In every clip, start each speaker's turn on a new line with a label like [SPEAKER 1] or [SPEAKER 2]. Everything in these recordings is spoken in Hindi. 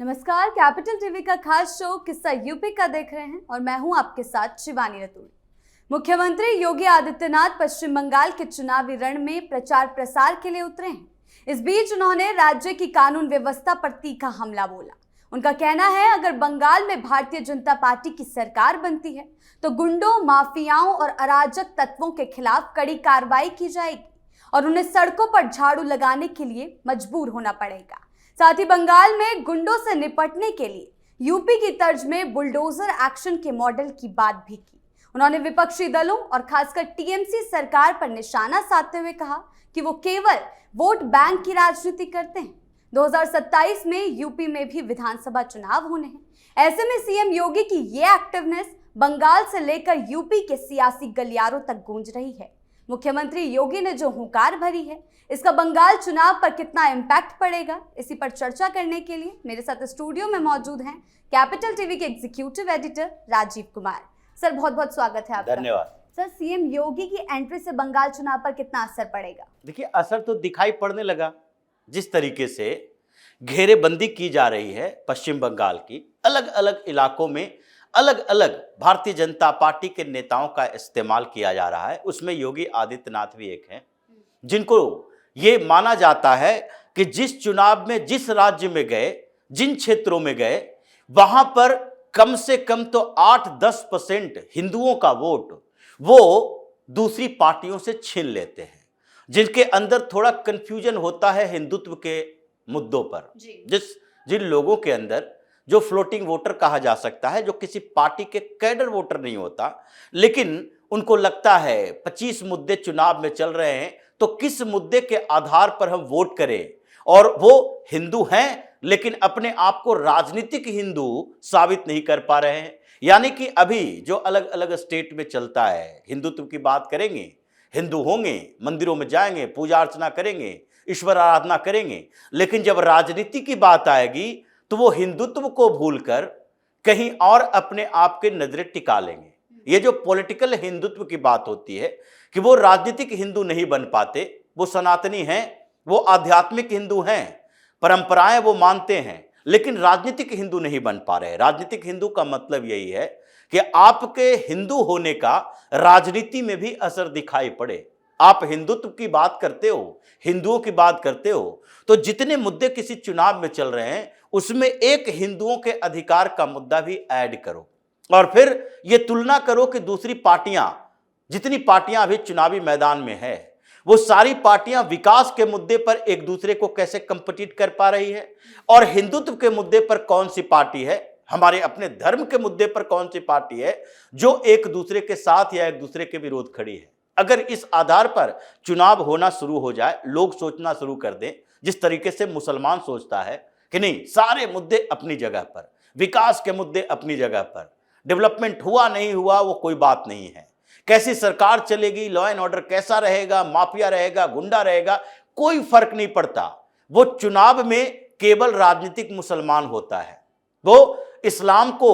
[SPEAKER 1] नमस्कार, कैपिटल टीवी का खास शो किस्सा यूपी का देख रहे हैं और मैं हूं आपके साथ शिवानी रतूड़ी। मुख्यमंत्री योगी आदित्यनाथ पश्चिम बंगाल के चुनावी रण में प्रचार प्रसार के लिए उतरे हैं। इस बीच उन्होंने राज्य की कानून व्यवस्था पर तीखा हमला बोला। उनका कहना है, अगर बंगाल में भारतीय जनता पार्टी की सरकार बनती है तो गुंडों, माफियाओं और अराजक तत्वों के खिलाफ कड़ी कार्रवाई की जाएगी और उन्हें सड़कों पर झाड़ू लगाने के लिए मजबूर होना पड़ेगा। साथ ही बंगाल में गुंडों से निपटने के लिए यूपी की तर्ज में बुलडोजर एक्शन के मॉडल की बात भी की। उन्होंने विपक्षी दलों और खासकर टीएमसी सरकार पर निशाना साधते हुए कहा कि वो केवल वोट बैंक की राजनीति करते हैं। 2027 में यूपी में भी विधानसभा चुनाव होने हैं। ऐसे में सीएम योगी की ये एक्टिवनेस बंगाल से लेकर यूपी के सियासी गलियारों तक गूंज रही है। मुख्यमंत्री योगी ने जो हुंकार भरी है, इसका बंगाल चुनाव पर कितना इम्पैक्ट पड़ेगा, इसी पर चर्चा करने के लिए मेरे साथ स्टूडियो में मौजूद हैं कैपिटल टीवी के executive editor Rajiv Kumar. Sir, बहुत बहुत स्वागत है आपका।
[SPEAKER 2] धन्यवाद।
[SPEAKER 1] सर, सीएम योगी की एंट्री से बंगाल चुनाव पर कितना असर पड़ेगा?
[SPEAKER 2] देखिए, असर तो दिखाई पड़ने लगा। जिस तरीके से घेरेबंदी की जा रही है पश्चिम बंगाल की, अलग अलग इलाकों में अलग अलग भारतीय जनता पार्टी के नेताओं का इस्तेमाल किया जा रहा है, उसमें योगी आदित्यनाथ भी एक हैं, जिनको ये माना जाता है कि जिस चुनाव में, जिस राज्य में गए, जिन क्षेत्रों में गए, वहां पर कम से कम तो 8-10% हिंदुओं का वोट वो दूसरी पार्टियों से छीन लेते हैं, जिनके अंदर थोड़ा कंफ्यूजन होता है हिंदुत्व के मुद्दों पर। जिन लोगों के अंदर जो फ्लोटिंग वोटर कहा जा सकता है, जो किसी पार्टी के कैडर वोटर नहीं होता, लेकिन उनको लगता है 25 मुद्दे चुनाव में चल रहे हैं तो किस मुद्दे के आधार पर हम वोट करें, और वो हिंदू हैं लेकिन अपने आप को राजनीतिक हिंदू साबित नहीं कर पा रहे हैं। यानी कि अभी जो अलग अलग स्टेट में चलता है, हिंदुत्व की बात करेंगे, हिंदू होंगे, मंदिरों में जाएंगे, पूजा अर्चना करेंगे, ईश्वर आराधना करेंगे, लेकिन जब राजनीति की बात आएगी तो वो हिंदुत्व को भूलकर कहीं और अपने आप के नजरें टिका लेंगे। ये जो पॉलिटिकल हिंदुत्व की बात होती है कि वो राजनीतिक हिंदू नहीं बन पाते, वो सनातनी हैं, वो आध्यात्मिक हिंदू हैं, परंपराएं वो मानते हैं, लेकिन राजनीतिक हिंदू नहीं बन पा रहे। राजनीतिक हिंदू का मतलब यही है कि आपके हिंदू होने का राजनीति में भी असर दिखाई पड़े। आप हिंदुत्व की बात करते हो, हिंदुओं की बात करते हो, तो जितने मुद्दे किसी चुनाव में चल रहे हैं उसमें एक हिंदुओं के अधिकार का मुद्दा भी ऐड करो और फिर ये तुलना करो कि दूसरी पार्टियां, जितनी पार्टियां अभी चुनावी मैदान में है, वो सारी पार्टियां विकास के मुद्दे पर एक दूसरे को कैसे कंपीट कर पा रही है, और हिंदुत्व के मुद्दे पर कौन सी पार्टी है, हमारे अपने धर्म के मुद्दे पर कौन सी पार्टी है जो एक दूसरे के साथ या एक दूसरे के विरोध खड़ी है। अगर इस आधार पर चुनाव होना शुरू हो जाए, लोग सोचना शुरू कर दें जिस तरीके से मुसलमान सोचता है कि नहीं, सारे मुद्दे अपनी जगह पर, विकास के मुद्दे अपनी जगह पर, डेवलपमेंट हुआ नहीं हुआ वो कोई बात नहीं है, कैसी सरकार चलेगी, लॉ एंड ऑर्डर कैसा रहेगा, माफिया रहेगा, गुंडा रहेगा, कोई फर्क नहीं पड़ता। वो चुनाव में केवल राजनीतिक मुसलमान होता है। वो इस्लाम को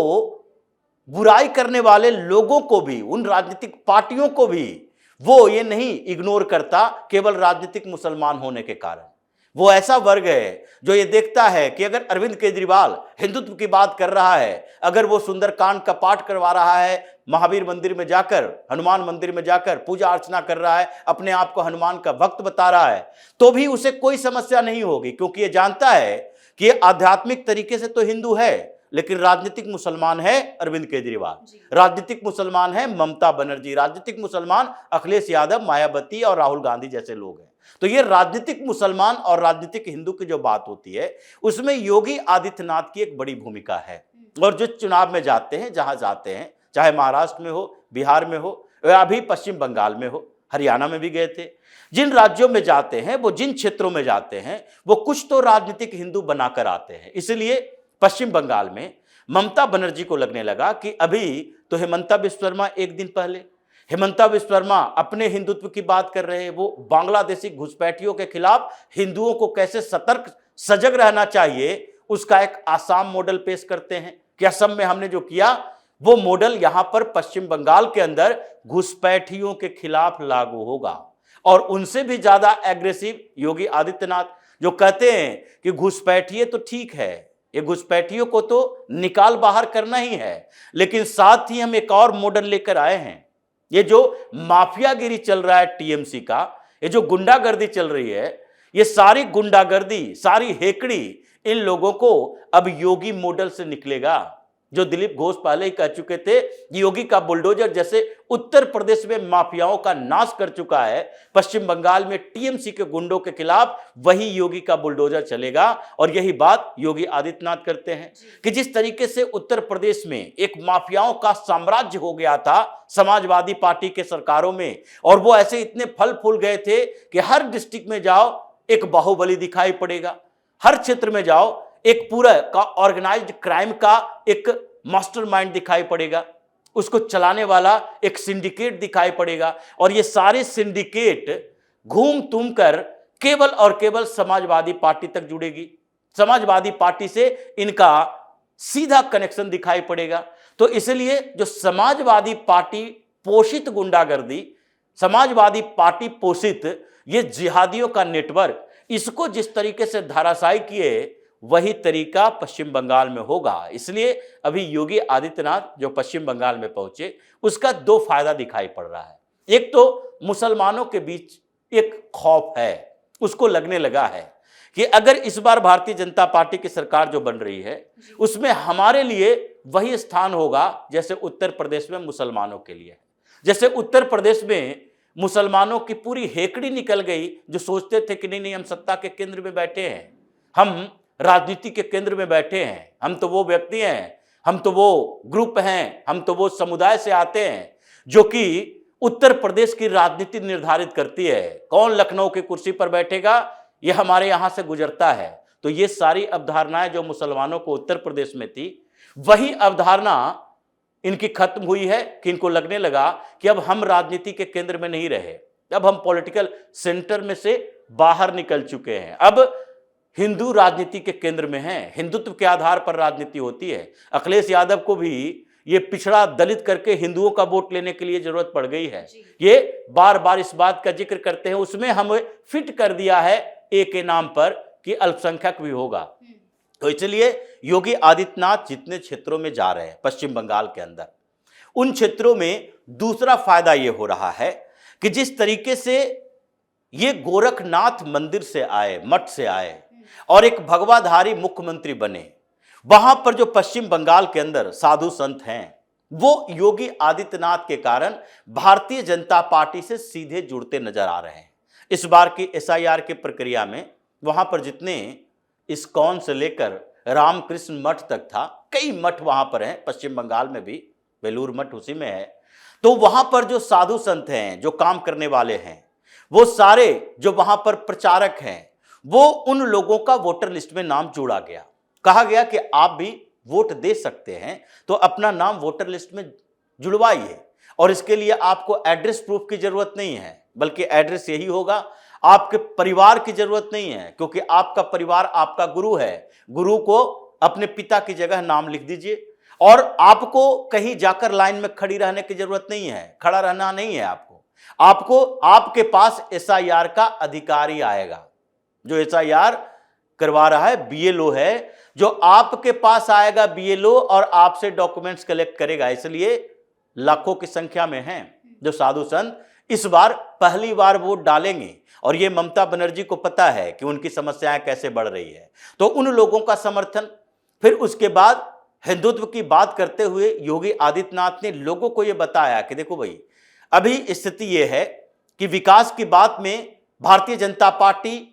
[SPEAKER 2] बुराई करने वाले लोगों को भी, उन राजनीतिक पार्टियों को भी वो ये नहीं इग्नोर करता केवल राजनीतिक मुसलमान होने के कारण। वो ऐसा वर्ग है जो ये देखता है कि अगर अरविंद केजरीवाल हिंदुत्व की बात कर रहा है, अगर वो सुंदरकांड का पाठ करवा रहा है, महावीर मंदिर में जाकर, हनुमान मंदिर में जाकर पूजा अर्चना कर रहा है, अपने आप को हनुमान का भक्त बता रहा है, तो भी उसे कोई समस्या नहीं होगी, क्योंकि ये जानता है कि ये आध्यात्मिक तरीके से तो हिंदू है लेकिन राजनीतिक मुसलमान है अरविंद केजरीवाल, राजनीतिक मुसलमान है ममता बनर्जी, राजनीतिक मुसलमान अखिलेश यादव, मायावती और राहुल गांधी जैसे लोग हैं। तो ये राजनीतिक मुसलमान और राजनीतिक हिंदू की जो बात होती है उसमें योगी आदित्यनाथ की एक बड़ी भूमिका है। और जो चुनाव में जाते हैं, जहां जाते हैं, चाहे महाराष्ट्र में हो, बिहार में हो, या अभी पश्चिम बंगाल में हो, हरियाणा में भी गए थे, जिन राज्यों में जाते हैं, वो जिन क्षेत्रों में जाते हैं, वो कुछ तो राजनीतिक हिंदू बनाकर आते हैं। इसलिए पश्चिम बंगाल में ममता बनर्जी को लगने लगा कि अभी तो हेमंता बिस्वा शर्मा, एक दिन पहले हेमंता बिस्वा शर्मा अपने हिंदुत्व की बात कर रहे हैं, वो बांग्लादेशी घुसपैठियों के खिलाफ हिंदुओं को कैसे सतर्क सजग रहना चाहिए उसका एक आसाम मॉडल पेश करते हैं कि असम में हमने जो किया वो मॉडल यहां पर पश्चिम बंगाल के अंदर घुसपैठियों के खिलाफ लागू होगा। और उनसे भी ज्यादा एग्रेसिव योगी आदित्यनाथ, जो कहते हैं कि घुसपैठिए तो ठीक है, ये घुसपैठियों को तो निकाल बाहर करना ही है, लेकिन साथ ही हम एक और मॉडल लेकर आए हैं। ये जो माफियागिरी चल रहा है टीएमसी का, ये जो गुंडागर्दी चल रही है, ये सारी गुंडागर्दी, सारी हेकड़ी इन लोगों को अब योगी मॉडल से निकलेगा। जो दिलीप घोष पहले ही कह चुके थे, योगी का बुलडोजर जैसे उत्तर प्रदेश में माफियाओं का नाश कर चुका है, पश्चिम बंगाल में टीएमसी के गुंडों के खिलाफ वही योगी का बुलडोजर चलेगा। और यही बात योगी आदित्यनाथ करते हैं कि जिस तरीके से उत्तर प्रदेश में एक माफियाओं का साम्राज्य हो गया था समाजवादी पार्टी के सरकारों में, और वो ऐसे इतने फल फूल गए थे कि हर डिस्ट्रिक्ट में जाओ एक बाहुबली दिखाई पड़ेगा, हर क्षेत्र में जाओ एक पूरा का ऑर्गेनाइज्ड क्राइम का एक मास्टरमाइंड दिखाई पड़ेगा, उसको चलाने वाला एक सिंडिकेट दिखाई पड़ेगा। और ये सारे सिंडिकेट घूम तुम कर केवल और केवल समाजवादी पार्टी तक जुड़ेगी, समाजवादी पार्टी से इनका सीधा कनेक्शन दिखाई पड़ेगा। तो इसलिए जो समाजवादी पार्टी पोषित गुंडागर्दी, समाजवादी पार्टी पोषित ये जिहादियों का नेटवर्क, इसको जिस तरीके से धराशायी किए वही तरीका पश्चिम बंगाल में होगा। इसलिए अभी योगी आदित्यनाथ जो पश्चिम बंगाल में पहुंचे, उसका दो फायदा दिखाई पड़ रहा है। एक तो मुसलमानों के बीच एक खौफ है, उसको लगने लगा है कि अगर इस बार भारतीय जनता पार्टी की सरकार जो बन रही है उसमें हमारे लिए वही स्थान होगा जैसे उत्तर प्रदेश में मुसलमानों के लिए। जैसे उत्तर प्रदेश में मुसलमानों की पूरी हेकड़ी निकल गई, जो सोचते थे कि नहीं हम सत्ता के केंद्र में बैठे हैं, हम राजनीति के केंद्र में बैठे हैं, हम तो वो व्यक्ति हैं, हम तो वो ग्रुप हैं, हम तो वो समुदाय से आते हैं जो कि उत्तर प्रदेश की राजनीति निर्धारित करती है। कौन लखनऊ की कुर्सी पर बैठेगा ये हमारे यहां से गुजरता है। तो ये सारी अवधारणाएं जो मुसलमानों को उत्तर प्रदेश में थी, वही अवधारणा इनकी खत्म हुई है कि इनको लगने लगा कि अब हम राजनीति के केंद्र में नहीं रहे, अब हम पॉलिटिकल सेंटर में से बाहर निकल चुके हैं, अब हिंदू राजनीति के केंद्र में हैं, हिंदुत्व के आधार पर राजनीति होती है। अखिलेश यादव को भी ये पिछड़ा दलित करके हिंदुओं का वोट लेने के लिए जरूरत पड़ गई है। ये बार बार इस बात का जिक्र करते हैं, उसमें हम फिट कर दिया है ए के नाम पर कि अल्पसंख्यक भी होगा। तो इसलिए योगी आदित्यनाथ जितने क्षेत्रों में जा रहे हैं पश्चिम बंगाल के अंदर, उन क्षेत्रों में दूसरा फायदा ये हो रहा है कि जिस तरीके से ये गोरखनाथ मंदिर से आए, मठ से आए और एक भगवाधारी मुख्यमंत्री बने, वहां पर जो पश्चिम बंगाल के अंदर साधु संत हैं, वो योगी आदित्यनाथ के कारण भारतीय जनता पार्टी से सीधे जुड़ते नजर आ रहे हैं। इस बार की एसआईआर की प्रक्रिया में वहां पर जितने इस्कॉन से लेकर रामकृष्ण मठ तक था, कई मठ वहां पर हैं, पश्चिम बंगाल में भी बेलूर मठ उसी में है। तो वहां पर जो साधु संत हैं, जो काम करने वाले हैं, वो सारे जो वहां पर प्रचारक हैं, वो उन लोगों का वोटर लिस्ट में नाम जोड़ा गया। कहा गया कि आप भी वोट दे सकते हैं, तो अपना नाम वोटर लिस्ट में जुड़वाइए, और इसके लिए आपको एड्रेस प्रूफ की जरूरत नहीं है, बल्कि एड्रेस यही होगा, आपके परिवार की जरूरत नहीं है, क्योंकि आपका परिवार आपका गुरु है। गुरु को अपने पिता की जगह नाम लिख दीजिए, और आपको कहीं जाकर लाइन में खड़ी रहने की जरूरत नहीं है, खड़ा रहना नहीं है आपको आपके पास एसआईआर का अधिकारी आएगा। जो एसआईआर करवा रहा है बीएलओ है, जो आपके पास आएगा बीएलओ और आपसे डॉक्यूमेंट्स कलेक्ट करेगा। इसलिए लाखों की संख्या में हैं जो साधु संत इस बार पहली बार वोट डालेंगे, और ये ममता बनर्जी को पता है कि उनकी समस्याएं कैसे बढ़ रही है। तो उन लोगों का समर्थन, फिर उसके बाद हिंदुत्व की बात करते हुए योगी आदित्यनाथ ने लोगों को यह बताया कि देखो भाई, अभी स्थिति यह है कि विकास की बात में भारतीय जनता पार्टी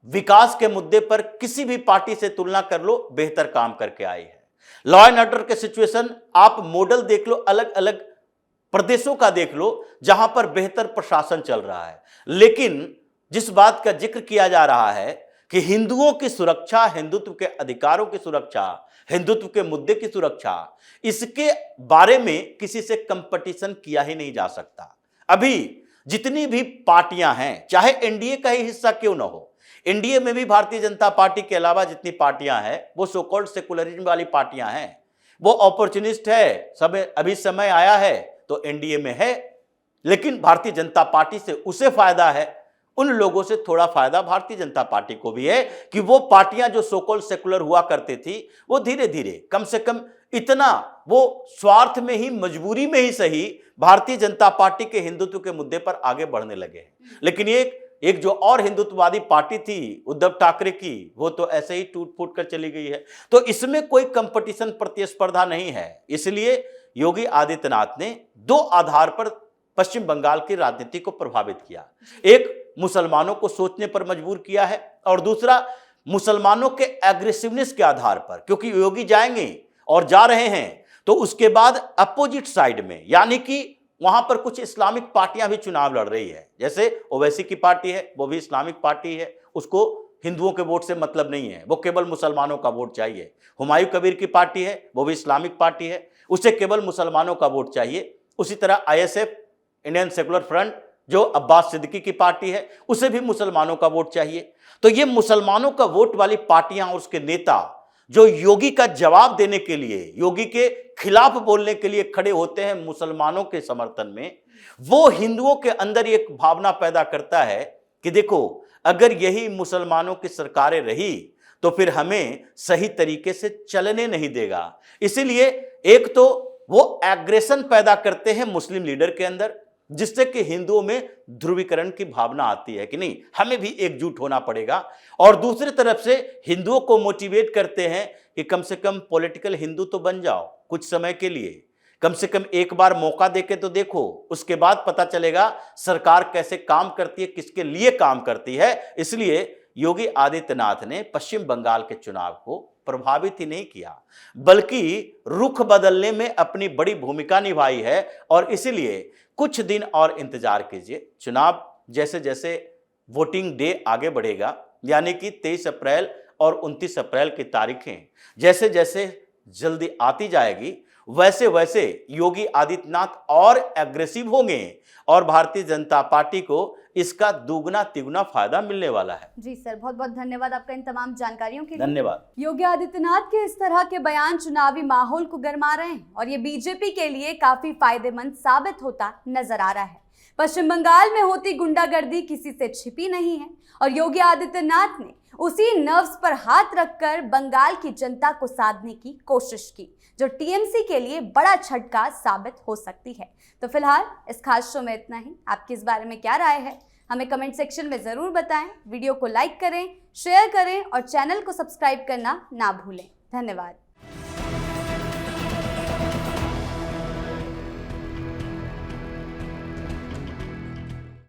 [SPEAKER 2] विकास के मुद्दे पर किसी भी पार्टी से तुलना कर लो, बेहतर काम करके आई है। लॉ एंड ऑर्डर के सिचुएशन आप मॉडल देख लो, अलग अलग प्रदेशों का देख लो जहां पर बेहतर प्रशासन चल रहा है। लेकिन जिस बात का जिक्र किया जा रहा है कि हिंदुओं की सुरक्षा, हिंदुत्व के अधिकारों की सुरक्षा, हिंदुत्व के मुद्दे की सुरक्षा, इसके बारे में किसी से कंपटीशन किया ही नहीं जा सकता। अभी जितनी भी पार्टियां हैं, चाहे एनडीए का ही हिस्सा क्यों ना हो, एनडीए में भी भारतीय जनता पार्टी के अलावा जितनी पार्टियां हैं वो सो कॉल्ड सेकुलरिज्म वाली पार्टियां हैं, वो अपॉर्चुनिस्ट है। सब अभी समय आया है तो एनडीए में है, लेकिन भारतीय जनता पार्टी से उसे फायदा है, उन लोगों से थोड़ा फायदा भारतीय जनता पार्टी को भी है कि वो पार्टियां जो सोकॉल्ड सेकुलर हुआ करती थी वो धीरे धीरे कम से कम इतना वो स्वार्थ में ही, मजबूरी में ही सही, भारतीय जनता पार्टी के हिंदुत्व के मुद्दे पर आगे बढ़ने लगे हैं। लेकिन एक जो और हिंदुत्ववादी पार्टी थी उद्धव ठाकरे की, वो तो ऐसे ही टूट फूट कर चली गई है। तो इसमें कोई कंपटीशन, प्रतिस्पर्धा नहीं है। इसलिए योगी आदित्यनाथ ने दो आधार पर पश्चिम बंगाल की राजनीति को प्रभावित किया। एक, मुसलमानों को सोचने पर मजबूर किया है, और दूसरा मुसलमानों के एग्रेसिवनेस के आधार पर, क्योंकि योगी जाएंगे और जा रहे हैं तो उसके बाद अपोजिट साइड में, यानी कि वहां पर कुछ इस्लामिक पार्टियां भी चुनाव लड़ रही है। जैसे ओवैसी की पार्टी है, वो भी इस्लामिक पार्टी है, उसको हिंदुओं के वोट से मतलब नहीं है, वो केवल मुसलमानों का वोट चाहिए। हुमायूं कबीर की पार्टी है, वो भी इस्लामिक पार्टी है, उसे केवल मुसलमानों का वोट चाहिए। उसी तरह आईएसएफ, इंडियन सेकुलर फ्रंट, जो अब्बास सिद्दीकी की पार्टी है, उसे भी मुसलमानों का वोट चाहिए। तो ये मुसलमानों का वोट वाली पार्टियां और उसके नेता जो योगी का जवाब देने के लिए, योगी के खिलाफ बोलने के लिए खड़े होते हैं मुसलमानों के समर्थन में, वो हिंदुओं के अंदर एक भावना पैदा करता है कि देखो, अगर यही मुसलमानों की सरकारें रही तो फिर हमें सही तरीके से चलने नहीं देगा। इसीलिए एक तो वो एग्रेशन पैदा करते हैं मुस्लिम लीडर के अंदर, जिससे कि हिंदुओं में ध्रुवीकरण की भावना आती है कि नहीं, हमें भी एकजुट होना पड़ेगा। और दूसरी तरफ से हिंदुओं को मोटिवेट करते हैं कि कम से कम पॉलिटिकल हिंदू तो बन जाओ कुछ समय के लिए, कम से कम एक बार मौका देके तो देखो, उसके बाद पता चलेगा सरकार कैसे काम करती है, किसके लिए काम करती है। इसलिए योगी आदित्यनाथ ने पश्चिम बंगाल के चुनाव को प्रभावित ही नहीं किया, बल्कि रुख बदलने में अपनी बड़ी भूमिका निभाई है। और इसलिए कुछ दिन और इंतजार कीजिए, चुनाव जैसे जैसे वोटिंग डे आगे बढ़ेगा, यानी कि 23 अप्रैल और 29 अप्रैल की तारीखें जैसे जैसे जल्दी आती जाएगी, वैसे वैसे योगी आदित्यनाथ और एग्रेसिव होंगे और भारतीय जनता पार्टी को इसका दुगना तिगुना फायदा मिलने वाला है।
[SPEAKER 1] जी सर, बहुत बहुत धन्यवाद आपका इन तमाम जानकारियों के लिए।
[SPEAKER 2] धन्यवाद।
[SPEAKER 1] योगी आदित्यनाथ के इस तरह के बयान चुनावी माहौल को गरमा रहे हैं और ये बीजेपी के लिए काफी फायदेमंद साबित होता नजर आ रहा है। पश्चिम बंगाल में होती गुंडागर्दी किसी से छिपी नहीं है और योगी आदित्यनाथ ने उसी नर्व्स पर हाथ रखकर बंगाल की जनता को साधने की कोशिश की, जो टीएमसी के लिए बड़ा झटका साबित हो सकती है। तो फिलहाल इस खास शो में इतना ही। आपकी इस बारे में क्या राय है, हमें कमेंट सेक्शन में जरूर बताएं। वीडियो को लाइक करें, शेयर करें और चैनल को सब्सक्राइब करना ना भूलें। धन्यवाद।